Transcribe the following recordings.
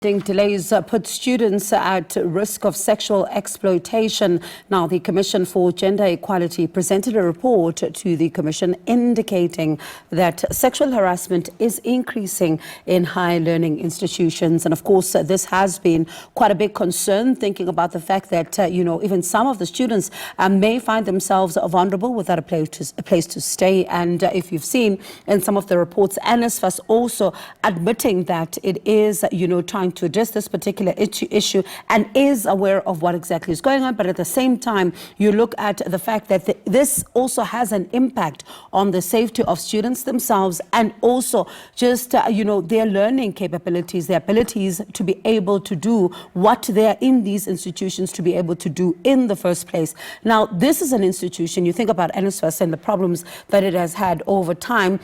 Delays put students at risk of sexual exploitation. Now, the Commission for Gender Equality presented a report to the Commission indicating that sexual harassment is increasing in higher learning institutions. And of course, this has been quite a big concern, thinking about the fact that, even some of the students may find themselves vulnerable without a place to stay. And if you've seen in some of the reports, NSFAS also admitting that it is, trying to address this particular issue and is aware of what exactly is going on. But at the same time, you look at the fact that this also has an impact on the safety of students themselves and also just, their learning capabilities, their abilities to be able to do what they're in these institutions to be able to do in the first place. Now, this is an institution, you think about NSFAS and the problems that it has had over time.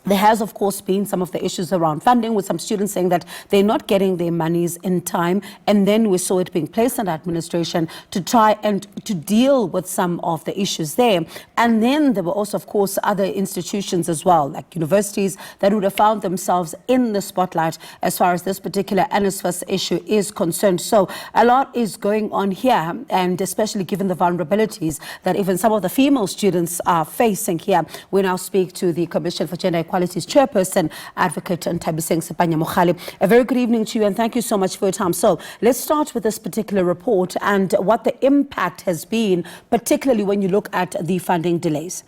There has, of course, been some of the issues around funding, with some students saying that they're not getting their monies in time. And then we saw it being placed under administration to try and to deal with some of the issues there. And then there were also, of course, other institutions as well, like universities, that would have found themselves in the spotlight as far as this particular NSFAS issue is concerned. So a lot is going on here, and especially given the vulnerabilities that even some of the female students are facing here. We now speak to the Commission for Gender Equality's chairperson, Advocate Nthabiseng Sepanya-Mogale. A very good evening to you, and thank you so much for your time. So let's start with this particular report and what the impact has been, particularly when you look at the funding delays.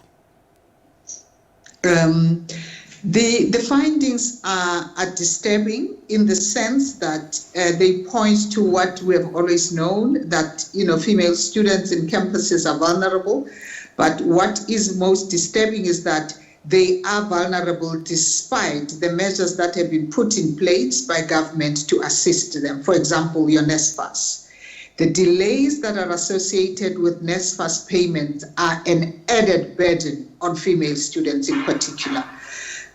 The findings are disturbing in the sense that they point to what we have always known, that female students in campuses are vulnerable. But what is most disturbing is that they are vulnerable despite the measures that have been put in place by government to assist them. For example, your NSFAS. The delays that are associated with NSFAS payments are an added burden on female students in particular.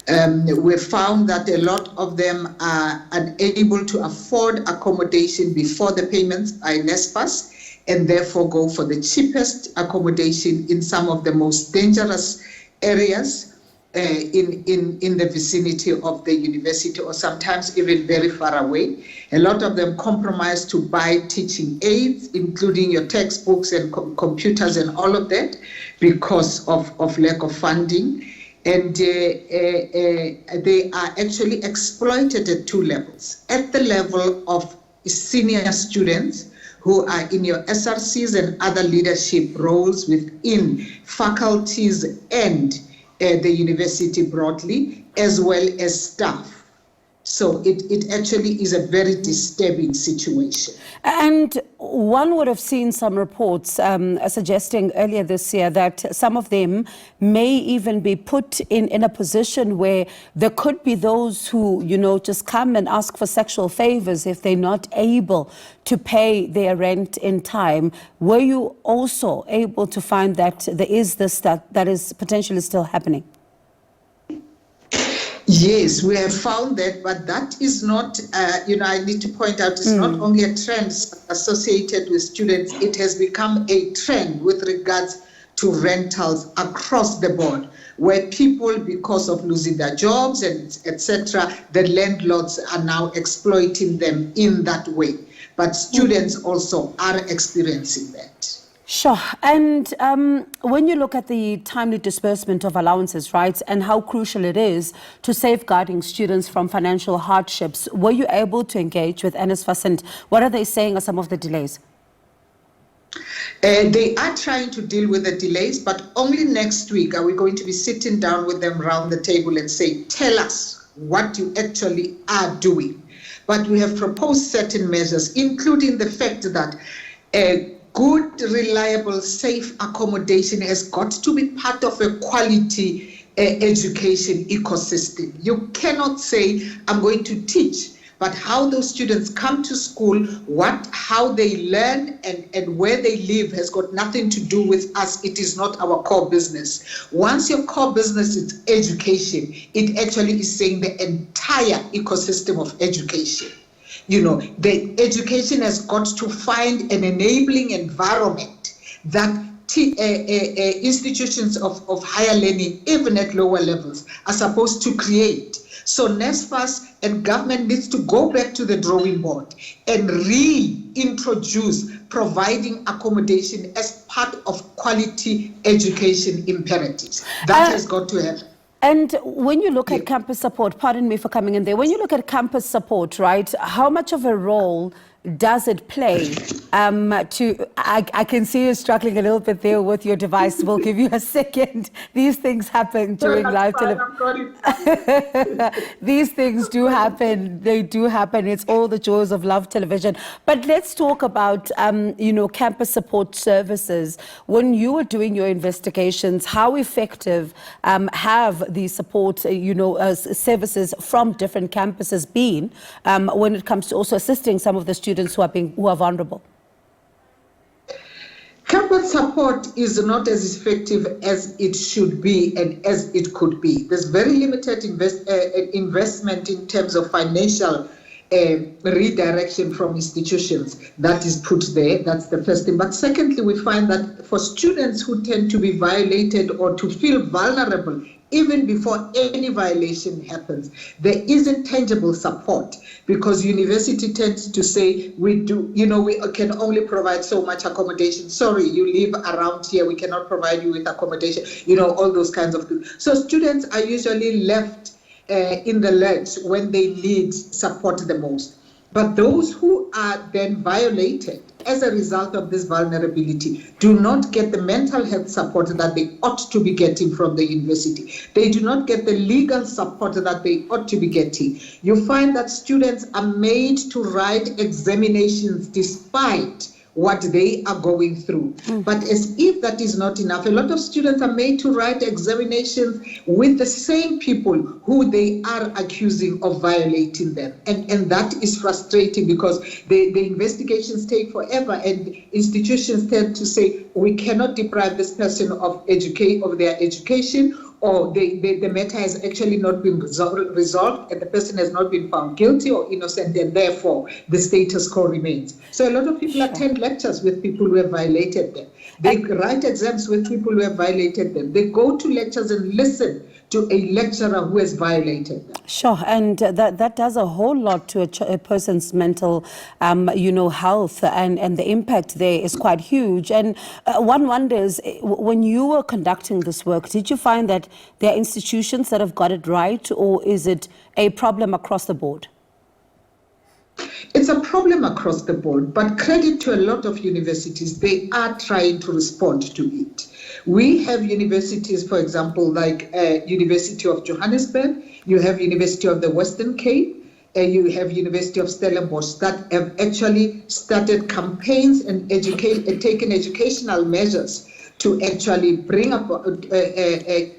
We found that a lot of them are unable to afford accommodation before the payments by NSFAS, and therefore go for the cheapest accommodation in some of the most dangerous areas in the vicinity of the university, or sometimes even very far away. A lot of them compromise to buy teaching aids, including your textbooks and computers and all of that, because of lack of funding. And they are actually exploited at two levels. At the level of senior students who are in your SRCs and other leadership roles within faculties and the university broadly, as well as staff. So it actually is a very disturbing situation. And one would have seen some reports suggesting earlier this year that some of them may even be put in a position where there could be those who, just come and ask for sexual favors if they're not able to pay their rent in time. Were you also able to find that there is this that is potentially still happening? Yes, we have found that, but that is not, I need to point out, it's not only a trend associated with students, it has become a trend with regards to rentals across the board, where people, because of losing their jobs and etc., the landlords are now exploiting them in that way. But students also are experiencing that. Sure. And when you look at the timely disbursement of allowances, right, and how crucial it is to safeguarding students from financial hardships, were you able to engage with NSFAS, and what are they saying are some of the delays? They are trying to deal with the delays, but only next week are we going to be sitting down with them around the table and say, tell us what you actually are doing. But we have proposed certain measures, including the fact that good, reliable, safe accommodation has got to be part of a quality education ecosystem. You cannot say, I'm going to teach, but how those students come to school, how they learn and where they live has got nothing to do with us. It is not our core business. Once your core business is education, it actually is saying the entire ecosystem of education. The education has got to find an enabling environment that institutions of higher learning, even at lower levels, are supposed to create. So NSFAS and government needs to go back to the drawing board and reintroduce providing accommodation as part of quality education imperatives. That has got to happen. And when you look at campus support, pardon me for coming in there, when you look at campus support, right, how much of a role does it play I can see you struggling a little bit there with your device. We'll give you a second. These things happen during live television. These things do happen. They do happen. It's all the joys of live television. But let's talk about, campus support services. When you were doing your investigations, how effective have the support, services from different campuses been when it comes to also assisting some of the students who are vulnerable? Campus support is not as effective as it should be and as it could be. There's very limited investment in terms of financial redirection from institutions that is put there. That's the first thing. But secondly, we find that for students who tend to be violated or to feel vulnerable, even before any violation happens, there isn't tangible support, because university tends to say, we can only provide so much accommodation. Sorry, you live around here, we cannot provide you with accommodation, all those kinds of things. So students are usually left in the lurch when they need support the most. But those who are then violated as a result of this vulnerability do not get the mental health support that they ought to be getting from the university. They do not get the legal support that they ought to be getting. You find that students are made to write examinations despite what they are going through. But as if that is not enough, a lot of students are made to write examinations with the same people who they are accusing of violating them. And that is frustrating, because the investigations take forever, and institutions tend to say, we cannot deprive this person of their education, or the matter has actually not been resolved and the person has not been found guilty or innocent, and therefore the status quo remains. So a lot of people attend lectures with people who have violated them. They write exams with people who have violated them. They go to lectures and listen to a lecturer who has violated them. Sure, and that does a whole lot to a person's mental, health, and the impact there is quite huge. And one wonders, when you were conducting this work, did you find that there are institutions that have got it right, or is it a problem across the board? It's a problem across the board, but credit to a lot of universities, they are trying to respond to it. We have universities, for example, like University of Johannesburg, you have University of the Western Cape, you have University of Stellenbosch, that have actually started campaigns and taken educational measures to actually bring up,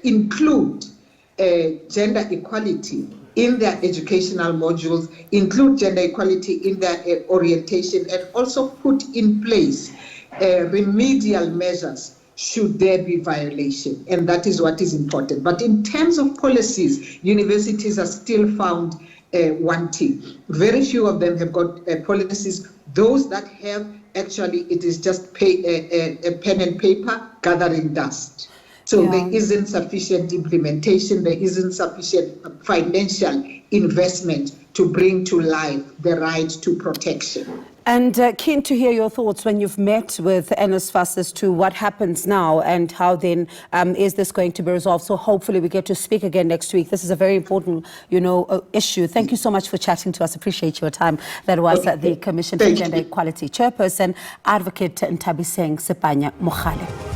include gender equality in their educational modules, include gender equality in their orientation, and also put in place remedial measures should there be violation. And that is what is important. But in terms of policies, universities are still found wanting. Very few of them have got policies. Those that have, actually, it is just a pen and paper gathering dust. So there isn't sufficient implementation, there isn't sufficient financial investment to bring to life the right to protection. And keen to hear your thoughts when you've met with NSFAS as to what happens now and how then is this going to be resolved. So hopefully we get to speak again next week. This is a very important, issue. Thank you so much for chatting to us. Appreciate your time. That was the Commission for Gender Equality Chairperson, Advocate Nthabiseng Sepanya-Mogale.